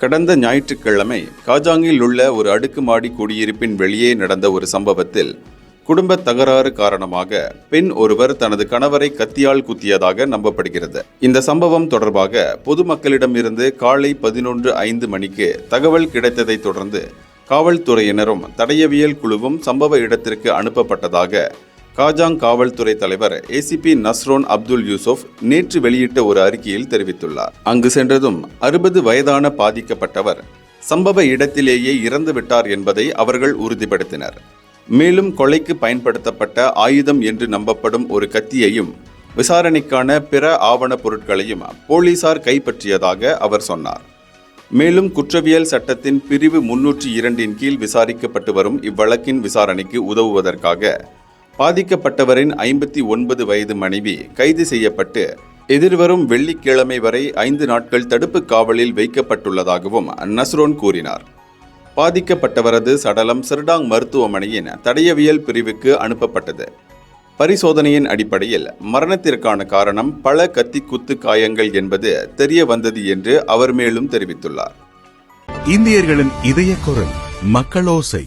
கடந்த ஞாயிற்றுக்கிழமை காஜாங்கில் உள்ள ஒரு அடுக்குமாடி குடியிருப்பின் வெளியே நடந்த ஒரு சம்பவத்தில் குடும்ப தகராறு காரணமாக பெண் ஒருவர் தனது கணவரை கத்தியால் குத்தியதாக நம்பப்படுகிறது. இந்த சம்பவம் தொடர்பாக பொதுமக்களிடமிருந்து காலை 11:05 மணிக்கு தகவல் கிடைத்ததை தொடர்ந்து காவல்துறையினரும் தடயவியல் குழுவும் சம்பவ இடத்திற்கு அனுப்பப்பட்டதாக காஜாங் காவல்துறை தலைவர் ஏசிபி நஸ்ரோன் அப்துல் யூசுப் நேற்று வெளியிட்ட ஒரு அறிக்கையில் தெரிவித்துள்ளார். அங்கு சென்றதும் 60 வயதான பாதிக்கப்பட்டவர் சம்பவ இடத்திலேயே இறந்துவிட்டார் என்பதை அவர்கள் உறுதிப்படுத்தினர். மேலும் கொலைக்கு பயன்படுத்தப்பட்ட ஆயுதம் என்று நம்பப்படும் ஒரு கத்தியையும் விசாரணைக்கான பிற ஆவணப் பொருட்களையும் போலீசார் கைப்பற்றியதாக அவர் சொன்னார். மேலும் குற்றவியல் சட்டத்தின் பிரிவு 302 கீழ் விசாரிக்கப்பட்டு வரும் இவ்வழக்கின் விசாரணைக்கு உதவுவதற்காக பாதிக்கப்பட்டவரின் 59 வயது மனைவி கைது செய்யப்பட்டு எதிர்வரும் வெள்ளிக்கிழமை வரை 5 நாட்கள் தடுப்பு காவலில் வைக்கப்பட்டுள்ளதாகவும் நஸ்ரோன் கூறினார். பாதிக்கப்பட்டவரது சடலம் சிர்டாங் மருத்துவமனையின் தடயவியல் பிரிவுக்கு அனுப்பப்பட்டது. பரிசோதனையின் அடிப்படையில் மரணத்திற்கான காரணம் பல கத்தி குத்து காயங்கள் என்பது தெரிய வந்தது என்று அவர் மேலும் தெரிவித்துள்ளார். இந்தியர்களின் இதய குரல் மக்களோசை.